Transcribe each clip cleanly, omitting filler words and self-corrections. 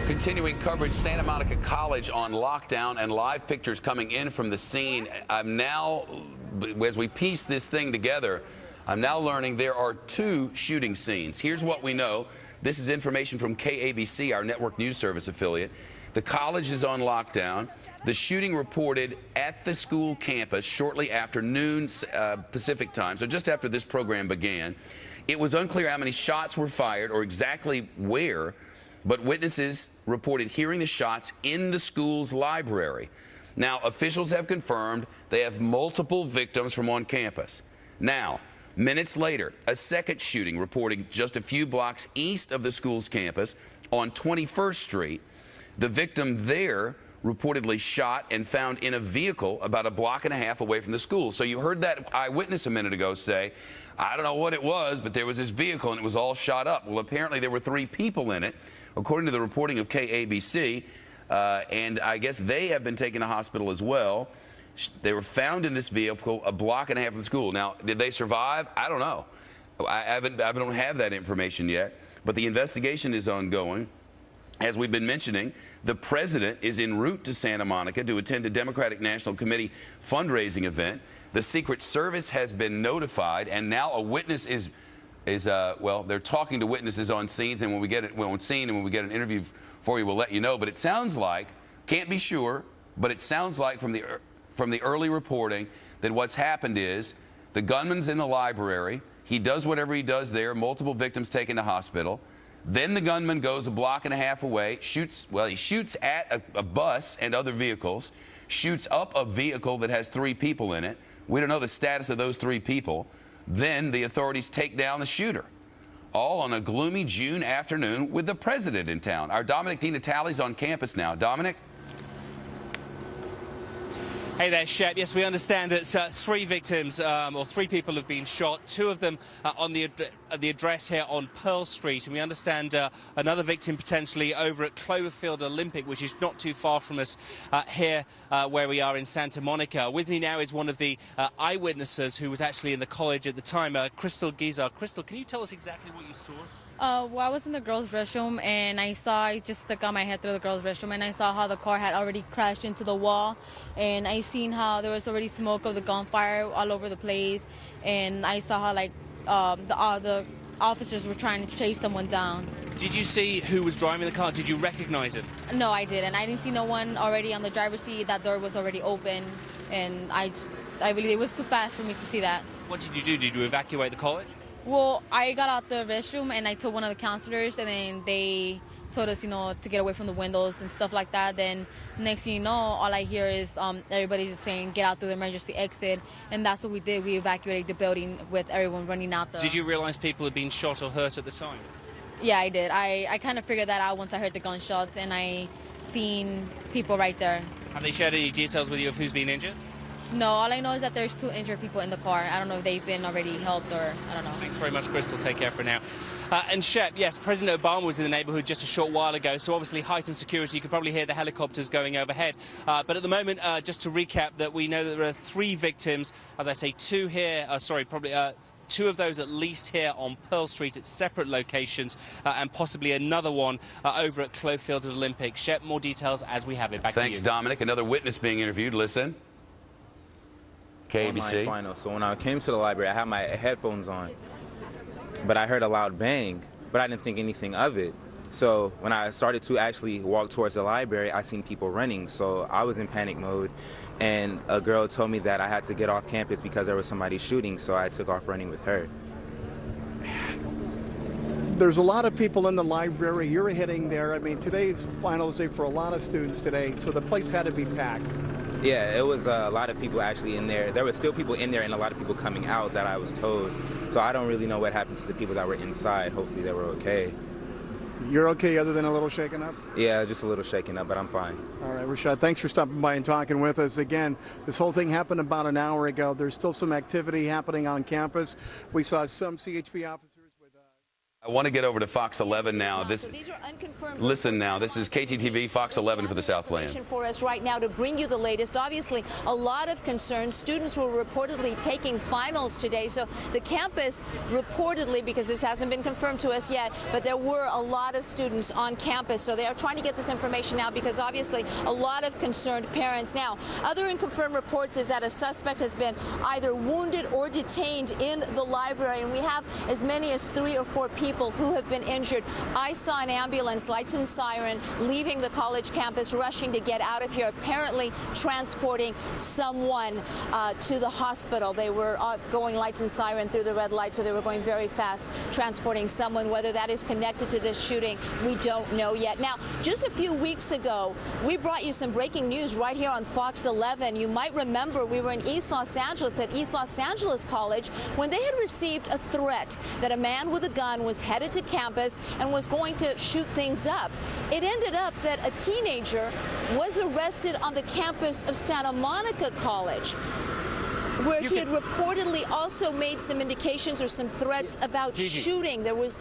Continuing coverage, Santa Monica College on lockdown and live pictures coming in from the scene. I'm now, as we piece this thing together, I'm now learning there are two shooting scenes. Here's what we know. This is information from KABC, our network news service affiliate. The college is on lockdown. The shooting reported at the school campus shortly after noon Pacific time, so just after this program began. It was unclear how many shots were fired or exactly where, but witnesses reported hearing the shots in the school's library. Now, officials have confirmed they have multiple victims from on campus. Now, minutes later, a second shooting reported just a few blocks east of the school's campus on 21st Street. The victim there reportedly shot and found in a vehicle about a block and a half away from the school. So you heard that eyewitness a minute ago say, I don't know what it was, but there was this vehicle and it was all shot up. Well, apparently there were 3 people in it, according to the reporting of KABC, and I guess they have been taken to hospital as well. They were found in this vehicle a block and a half from the school. Now, did they survive? I don't know. I don't have that information yet, but the investigation is ongoing. As we've been mentioning, the president is en route to Santa Monica to attend a Democratic National Committee fundraising event. The Secret Service has been notified, and now a witness well, they're talking to witnesses on scenes, and when we get it on scene and when we get an interview for you, we'll let you know. But it sounds like, can't be sure, but it sounds like from the early reporting that what's happened is the gunman's in the library. He does whatever he does there. Multiple victims taken to hospital. Then the gunman goes a block and a half away, he shoots at a bus and other vehicles, shoots up a vehicle that has 3 people in it. We don't know the status of those 3 people. Then the authorities take down the shooter, all on a gloomy June afternoon with the president in town. Our Dominic DiNatale's on campus now. Dominic? Hey there, Shep. Yes, we understand that 3 victims, or 3 people have been shot. 2 of them on the address here on Pearl Street. And we understand another victim potentially over at Cloverfield Olympic, which is not too far from us here where we are in Santa Monica. With me now is one of the eyewitnesses who was actually in the college at the time, Crystal Giza. Crystal, can you tell us exactly what you saw? Well, I was in the girls' restroom, and I just stuck out my head through the girls' restroom, and I saw how the car had already crashed into the wall, and I seen how there was already smoke of the gunfire all over the place, and I saw how, like, the officers were trying to chase someone down. Did you see who was driving the car? Did you recognize him? No, I didn't. I didn't see no one already on the driver's seat. That door was already open, and it was too fast for me to see that. What did you do? Did you evacuate the college? Well, I got out the restroom and I told one of the counselors, and then they told us, to get away from the windows and stuff like that. Then next thing you know, all I hear is everybody just saying, get out through the emergency exit. And that's what we did. We evacuated the building with everyone running out. Did you realize people had been shot or hurt at the time? Yeah, I did. I kind of figured that out once I heard the gunshots and I seen people right there. Have they shared any details with you of who's been injured? No, all I know is that there's 2 injured people in the car. I don't know if they've been already helped or I don't know. Thanks very much, Crystal. Take care for now. And Shep, yes, President Obama was in the neighborhood just a short while ago, so obviously heightened security. You could probably hear the helicopters going overhead. But at the moment, just to recap, that we know that there are 3 victims. As I say, 2 here, probably 2 of those at least here on Pearl Street at separate locations, and possibly another one over at Cloverfield Olympic. Shep, more details as we have it. Back to you. Thanks, Dominic. Another witness being interviewed. Listen. KABC. Final. So when I came to the library, I had my headphones on, but I heard a loud bang, but I didn't think anything of it. So when I started to actually walk towards the library, I seen people running. So I was in panic mode, and a girl told me that I had to get off campus because there was somebody shooting, so I took off running with her. There's a lot of people in the library. You're heading there. I mean, today's finals day for a lot of students today, so the place had to be packed. Yeah, it was a lot of people actually in there. There were still people in there and a lot of people coming out that I was told. So I don't really know what happened to the people that were inside. Hopefully they were okay. You're okay other than a little shaken up? Yeah, just a little shaken up, but I'm fine. All right, Rashad, thanks for stopping by and talking with us. Again, this whole thing happened about an hour ago. There's still some activity happening on campus. We saw some CHP officers. I want to get over to Fox 11 now. These are unconfirmed. Listen now, this is KTTV Fox 11 for the Southland. For us right now to bring you the latest. Obviously, a lot of concerns. Students were reportedly taking finals today, so the campus reportedly, because this hasn't been confirmed to us yet, but there were a lot of students on campus, so they are trying to get this information now because obviously a lot of concerned parents. Now, other unconfirmed reports is that a suspect has been either wounded or detained in the library, and we have as many as 3 or 4 people who have been injured. I saw an ambulance, lights and siren, leaving the college campus, rushing to get out of here, apparently transporting someone to the hospital. They were going lights and siren through the red light, so they were going very fast, transporting someone. Whether that is connected to this shooting, we don't know yet. Now, just a few weeks ago, we brought you some breaking news right here on Fox 11. You might remember we were in East Los Angeles at East Los Angeles College when they had received a threat that a man with a gun was headed to campus and was going to shoot things up. It ended up that a teenager was arrested on the campus of Santa Monica College, where he had reportedly also made some indications or some threats about shooting. There was,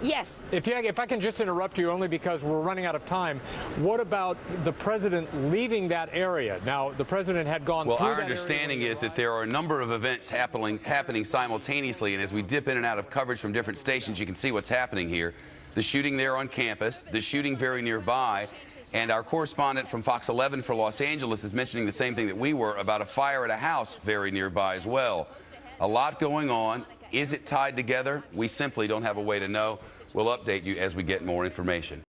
yes. If I can just interrupt you only because we're running out of time, what about the president leaving that area? Now, the president had gone through that area. Well, our understanding is that there are a number of events happening simultaneously, and as we dip in and out of coverage from different stations, you can see what's happening here. The shooting there on campus, the shooting very nearby, and our correspondent from Fox 11 for Los Angeles is mentioning the same thing that we were about a fire at a house very nearby as well. A lot going on. Is it tied together? We simply don't have a way to know. We'll update you as we get more information.